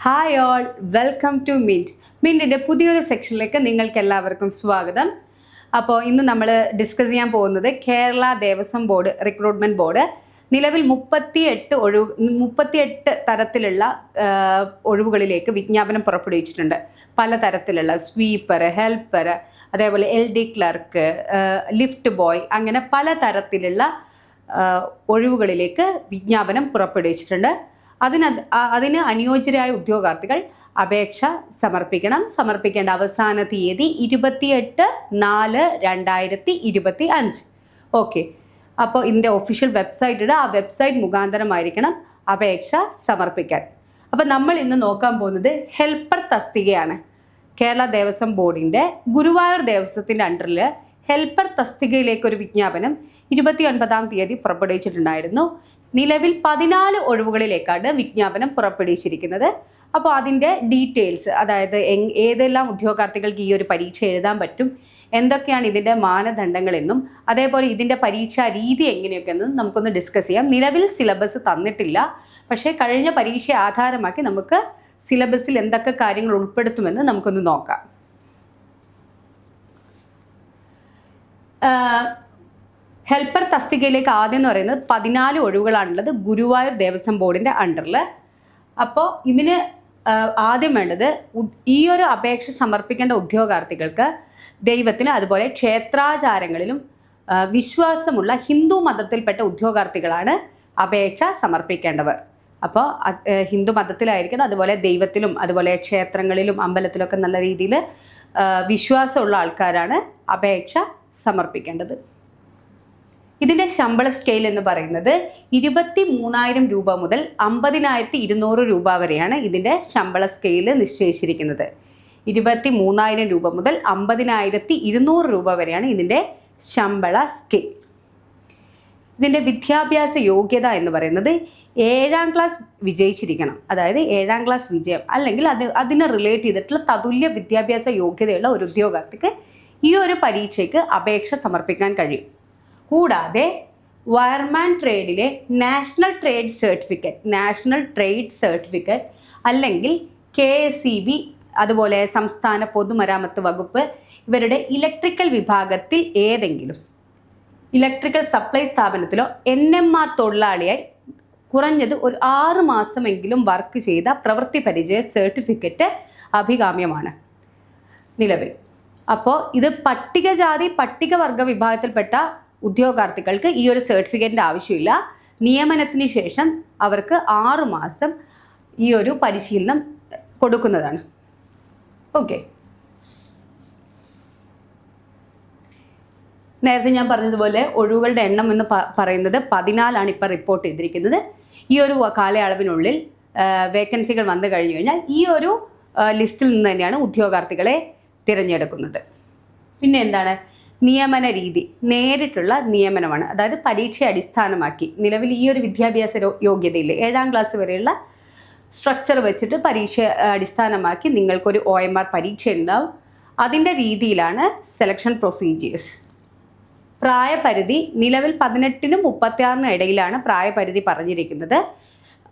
Hi all, welcome to Mint. മിൻറ്റിൻ്റെ പുതിയൊരു സെക്ഷനിലേക്ക് നിങ്ങൾക്ക് എല്ലാവർക്കും സ്വാഗതം. അപ്പോൾ ഇന്ന് നമ്മൾ ഡിസ്കസ് ചെയ്യാൻ പോകുന്നത് Kerala Devaswom board recruitment board നിലവിൽ 38 തരത്തിലുള്ള ഒഴിവുകളിലേക്ക് വിജ്ഞാപനം പുറപ്പെടുവിച്ചിട്ടുണ്ട്. പലതരത്തിലുള്ള സ്വീപ്പർ, ഹെൽപ്പർ, അതേപോലെ LD ക്ലർക്ക്, ലിഫ്റ്റ് ബോയ്, അങ്ങനെ പലതരത്തിലുള്ള ഒഴിവുകളിലേക്ക് വിജ്ഞാപനം പുറപ്പെടുവിച്ചിട്ടുണ്ട്. അതിന് അനുയോജ്യരായ ഉദ്യോഗാർത്ഥികൾ അപേക്ഷ സമർപ്പിക്കണം. സമർപ്പിക്കേണ്ട അവസാന തീയതി 28/4/2025. ഓക്കെ, അപ്പോൾ ഇതിൻ്റെ ഒഫീഷ്യൽ വെബ്സൈറ്റ് ആ വെബ്സൈറ്റ് മുഖാന്തരമായിരിക്കണം അപേക്ഷ സമർപ്പിക്കാൻ. അപ്പോൾ നമ്മൾ ഇന്ന് നോക്കാൻ പോകുന്നത് ഹെൽപ്പർ തസ്തികയാണ്. കേരള ദേവസ്വം ബോർഡിൻ്റെ ഗുരുവായൂർ ദേവസ്വത്തിൻ്റെ അണ്ടറിൽ ഹെൽപ്പർ തസ്തികയിലേക്കൊരു വിജ്ഞാപനം 29-ാം തീയതി പുറപ്പെടുവിച്ചിട്ടുണ്ടായിരുന്നു. നിലവിൽ 14 ഒഴിവുകളിലേക്കാണ് വിജ്ഞാപനം പുറപ്പെടുവിച്ചിരിക്കുന്നത്. അപ്പോൾ അതിൻ്റെ ഡീറ്റെയിൽസ്, അതായത് ഏതെല്ലാം ഉദ്യോഗാർത്ഥികൾക്ക് ഈ ഒരു പരീക്ഷ എഴുതാൻ പറ്റും, എന്തൊക്കെയാണ് ഇതിൻ്റെ മാനദണ്ഡങ്ങളെന്നും അതേപോലെ ഇതിൻ്റെ പരീക്ഷാ രീതി എങ്ങനെയൊക്കെയെന്നും നമുക്കൊന്ന് ഡിസ്കസ് ചെയ്യാം. നിലവിൽ സിലബസ് തന്നിട്ടില്ല, പക്ഷേ കഴിഞ്ഞ പരീക്ഷയെ ആധാരമാക്കി നമുക്ക് സിലബസിൽ എന്തൊക്കെ കാര്യങ്ങൾ ഉൾപ്പെടുത്തുമെന്ന് നമുക്കൊന്ന് നോക്കാം. ഹെൽപ്പർ തസ്തികയിലേക്ക് ആദ്യം എന്ന് പറയുന്നത് 14 ഒഴിവുകളാണുള്ളത് ഗുരുവായൂർ ദേവസ്വം ബോർഡിൻ്റെ അണ്ടറിൽ. അപ്പോൾ ഇതിന് ആദ്യം വേണ്ടത് ഈ ഒരു അപേക്ഷ സമർപ്പിക്കേണ്ട ഉദ്യോഗാർത്ഥികൾക്ക് ദൈവത്തിലും അതുപോലെ ക്ഷേത്രാചാരങ്ങളിലും വിശ്വാസമുള്ള ഹിന്ദു മതത്തിൽപ്പെട്ട ഉദ്യോഗാർത്ഥികളാണ് അപേക്ഷ സമർപ്പിക്കേണ്ടവർ. അപ്പോൾ ഹിന്ദു മതത്തിലായിരിക്കണം, അതുപോലെ ദൈവത്തിലും അതുപോലെ ക്ഷേത്രങ്ങളിലും അമ്പലത്തിലൊക്കെ നല്ല രീതിയിൽ വിശ്വാസമുള്ള ആൾക്കാരാണ് അപേക്ഷ സമർപ്പിക്കേണ്ടത്. ഇതിൻ്റെ ശമ്പള സ്കെയിൽ എന്ന് പറയുന്നത് 23,000 രൂപ മുതൽ 50,200 രൂപ വരെയാണ് ഇതിൻ്റെ ശമ്പള സ്കെയിൽ നിശ്ചയിച്ചിരിക്കുന്നത്. 23,000 രൂപ മുതൽ 50,200 രൂപ വരെയാണ് ഇതിൻ്റെ ശമ്പള സ്കെയിൽ. ഇതിൻ്റെ വിദ്യാഭ്യാസ യോഗ്യത എന്ന് പറയുന്നത് 7ാം ക്ലാസ് വിജയിച്ചിരിക്കണം. അതായത് 7ാം ക്ലാസ് വിജയം അല്ലെങ്കിൽ അതിനെ റിലേറ്റ് ചെയ്തിട്ടുള്ള തതുല്യ വിദ്യാഭ്യാസ യോഗ്യതയുള്ള ഒരു ഉദ്യോഗാർത്ഥിക്ക് ഈ ഒരു പരീക്ഷയ്ക്ക് അപേക്ഷ സമർപ്പിക്കാൻ കഴിയും. കൂടാതെ വയർമാൻ ട്രേഡിലെ നാഷണൽ ട്രേഡ് സർട്ടിഫിക്കറ്റ് അല്ലെങ്കിൽ KSEB, അതുപോലെ സംസ്ഥാന പൊതുമരാമത്ത് വകുപ്പ് ഇവരുടെ ഇലക്ട്രിക്കൽ വിഭാഗത്തിൽ ഏതെങ്കിലും ഇലക്ട്രിക്കൽ സപ്ലൈ സ്ഥാപനത്തിലോ NMR തൊഴിലാളിയായി കുറഞ്ഞത് ഒരു 6 മാസമെങ്കിലും വർക്ക് ചെയ്ത പ്രവൃത്തി പരിചയ സർട്ടിഫിക്കറ്റ് അഭികാമ്യമാണ് നിലവിൽ. അപ്പോൾ ഇത് പട്ടികജാതി പട്ടികവർഗ വിഭാഗത്തിൽപ്പെട്ട ഉദ്യോഗാർത്ഥികൾക്ക് ഈ ഒരു സർട്ടിഫിക്കറ്റിൻ്റെ ആവശ്യമില്ല. നിയമനത്തിന് ശേഷം അവർക്ക് 6 മാസം ഈ ഒരു പരിശീലനം കൊടുക്കുന്നതാണ്. ഓക്കെ, നേരത്തെ ഞാൻ പറഞ്ഞതുപോലെ ഒഴിവുകളുടെ എണ്ണം എന്ന് പറയുന്നത് 14 ഇപ്പോൾ റിപ്പോർട്ട് ചെയ്തിരിക്കുന്നത്. ഈ ഒരു കാലയളവിനുള്ളിൽ വേക്കൻസികൾ വന്നു കഴിഞ്ഞു കഴിഞ്ഞാൽ ഈ ഒരു ലിസ്റ്റിൽ നിന്ന് തന്നെയാണ് ഉദ്യോഗാർത്ഥികളെ തിരഞ്ഞെടുക്കുന്നത്. പിന്നെ എന്താണ് നിയമന രീതി? നേരിട്ടുള്ള നിയമനമാണ്. അതായത് പരീക്ഷയെ അടിസ്ഥാനമാക്കി നിലവിൽ ഈ ഒരു വിദ്യാഭ്യാസ യോഗ്യതയില്ല, 7ാം ക്ലാസ് വരെയുള്ള സ്ട്രക്ചർ വെച്ചിട്ട് പരീക്ഷ അടിസ്ഥാനമാക്കി നിങ്ങൾക്കൊരു OMR പരീക്ഷ ഉണ്ടാവും. അതിൻ്റെ രീതിയിലാണ് സെലക്ഷൻ പ്രൊസീജിയേഴ്സ്. പ്രായപരിധി നിലവിൽ 18-നും 36-നും ഇടയിലാണ് പ്രായപരിധി പറഞ്ഞിരിക്കുന്നത്.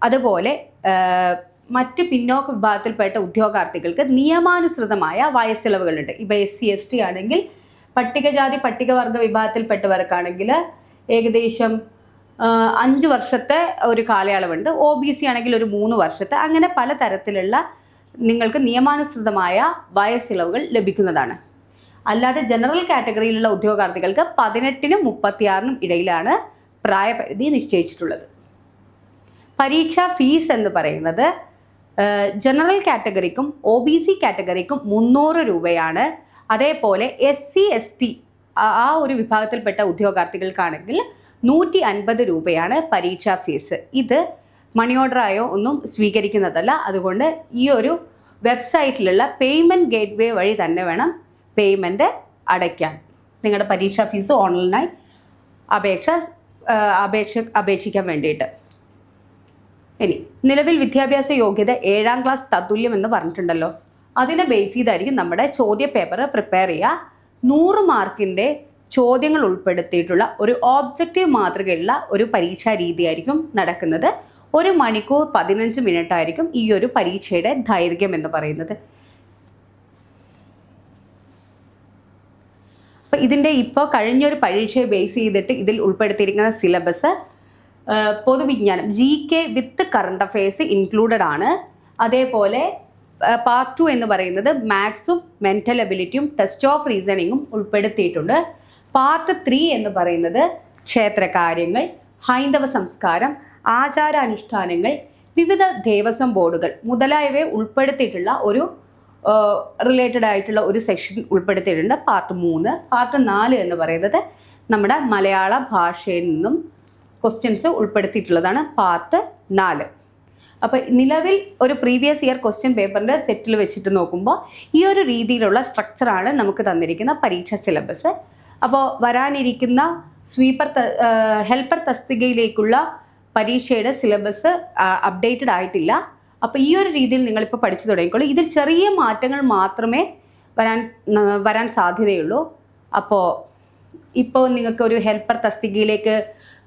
അതുപോലെ മറ്റ് പിന്നോക്ക വിഭാഗത്തിൽപ്പെട്ട ഉദ്യോഗാർത്ഥികൾക്ക് നിയമാനുസൃതമായ വയസ്സിളവുകളുണ്ട്. ഇപ്പോൾ SC ST ആണെങ്കിൽ, പട്ടികജാതി പട്ടികവർഗ വിഭാഗത്തിൽപ്പെട്ടവർക്കാണെങ്കിൽ ഏകദേശം 5 വർഷത്തെ ഒരു കാലയളവുണ്ട്. OBC ആണെങ്കിൽ ഒരു 3 വർഷത്തെ, അങ്ങനെ പലതരത്തിലുള്ള നിങ്ങൾക്ക് നിയമാനുസൃതമായ വയസ്സിളവുകൾ ലഭിക്കുന്നതാണ്. അല്ലാതെ ജനറൽ കാറ്റഗറിയിലുള്ള ഉദ്യോഗാർത്ഥികൾക്ക് 18-നും 36-നും ഇടയിലാണ് പ്രായപരിധി നിശ്ചയിച്ചിട്ടുള്ളത്. പരീക്ഷാ ഫീസ് എന്ന് പറയുന്നത് ജനറൽ കാറ്റഗറിക്കും OBC കാറ്റഗറിക്കും 300 രൂപയാണ്. അതേപോലെ SC ST ആ ഒരു വിഭാഗത്തിൽപ്പെട്ട ഉദ്യോഗാർത്ഥികൾക്കാണെങ്കിൽ 150 രൂപയാണ് പരീക്ഷാ ഫീസ്. ഇത് മണി ഓർഡറായോ ഒന്നും സ്വീകരിക്കുന്നതല്ല. അതുകൊണ്ട് ഈ ഒരു വെബ്സൈറ്റിലുള്ള പേയ്മെൻറ്റ് ഗേറ്റ്വേ വഴി തന്നെ വേണം പേയ്മെൻറ്റ് അടയ്ക്കാൻ. നിങ്ങളുടെ പരീക്ഷാ ഫീസ് ഓൺലൈനായി അപേക്ഷിക്കാൻ വേണ്ടിയിട്ട്. ഇനി നിലവിൽ വിദ്യാഭ്യാസ യോഗ്യത 7ാം ക്ലാസ് തത്തുല്യം എന്ന് പറഞ്ഞിട്ടുണ്ടല്ലോ, അതിനെ ബേസ് ചെയ്തായിരിക്കും നമ്മുടെ ചോദ്യ പേപ്പർ പ്രിപ്പയർ ചെയ്യുക. 100 മാർക്കിൻ്റെ ചോദ്യങ്ങൾ ഉൾപ്പെടുത്തിയിട്ടുള്ള ഒരു ഓബ്ജക്റ്റീവ് മാതൃകയുള്ള ഒരു പരീക്ഷാ രീതിയായിരിക്കും നടക്കുന്നത്. 1 മണിക്കൂർ 15 മിനിറ്റ് ആയിരിക്കും ഈ ഒരു പരീക്ഷയുടെ ദൈർഘ്യം എന്ന് പറയുന്നത്. അപ്പോൾ ഇതിൻ്റെ ഇപ്പോൾ കഴിഞ്ഞൊരു പരീക്ഷയെ ബേസ് ചെയ്തിട്ട് ഇതിൽ ഉൾപ്പെടുത്തിയിരിക്കുന്ന സിലബസ് പൊതുവിജ്ഞാനം GK with current affairs included ആണ്. അതേപോലെ പാർട്ട് 2 എന്ന് പറയുന്നത് മാത്സും മെൻ്റൽ എബിലിറ്റിയും ടെസ്റ്റ് ഓഫ് റീസണിങ്ങും ഉൾപ്പെടുത്തിയിട്ടുണ്ട്. പാർട്ട് 3 എന്ന് പറയുന്നത് ക്ഷേത്രകാര്യങ്ങൾ, ഹൈന്ദവ സംസ്കാരം, ആചാരാനുഷ്ഠാനങ്ങൾ, വിവിധ ദേവസ്വം ബോർഡുകൾ മുതലായവയെ ഉൾപ്പെടുത്തിയിട്ടുള്ള ഒരു റിലേറ്റഡ് ആയിട്ടുള്ള ഒരു സെക്ഷൻ ഉൾപ്പെടുത്തിയിട്ടുണ്ട് പാർട്ട് 3. പാർട്ട് 4 എന്ന് പറയുന്നത് നമ്മുടെ മലയാള ഭാഷയിൽ നിന്നും ക്വസ്റ്റ്യൻസ് ഉൾപ്പെടുത്തിയിട്ടുള്ളതാണ് പാർട്ട് 4. അപ്പോൾ നിലവിൽ ഒരു പ്രീവിയസ് ഇയർ ക്വസ്റ്റ്യൻ പേപ്പറിൻ്റെ സെറ്റിൽ വെച്ചിട്ട് നോക്കുമ്പോൾ ഈ ഒരു രീതിയിലുള്ള സ്ട്രക്ചറാണ് നമുക്ക് തന്നിരിക്കുന്ന പരീക്ഷ സിലബസ്. അപ്പോൾ വരാനിരിക്കുന്ന ഹെൽപ്പർ തസ്തികയിലേക്കുള്ള പരീക്ഷയുടെ സിലബസ് അപ്ഡേറ്റഡ് ആയിട്ടില്ല. അപ്പോൾ ഈ ഒരു രീതിയിൽ നിങ്ങളിപ്പോൾ പഠിച്ചു തുടങ്ങിക്കോളൂ. ഇതിൽ ചെറിയ മാറ്റങ്ങൾ മാത്രമേ വരാൻ സാധ്യതയുള്ളൂ. അപ്പോൾ ഇപ്പോൾ നിങ്ങൾക്ക് ഒരു ഹെൽപ്പർ തസ്തികയിലേക്ക്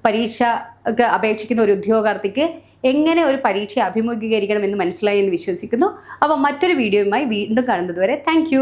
പരീക്ഷയ്ക്ക് അപേക്ഷിക്കുന്ന ഒരു ഉദ്യോഗാർത്ഥിക്ക് എങ്ങനെ ഒരു പരീക്ഷ അഭിമുഖീകരിക്കണം എന്ന് മനസ്സിലായി എന്ന് വിശ്വസിക്കുന്നു. അപ്പോൾ മറ്റൊരു വീഡിയോയുമായി വീണ്ടും കാണുന്നത് വരെ താങ്ക്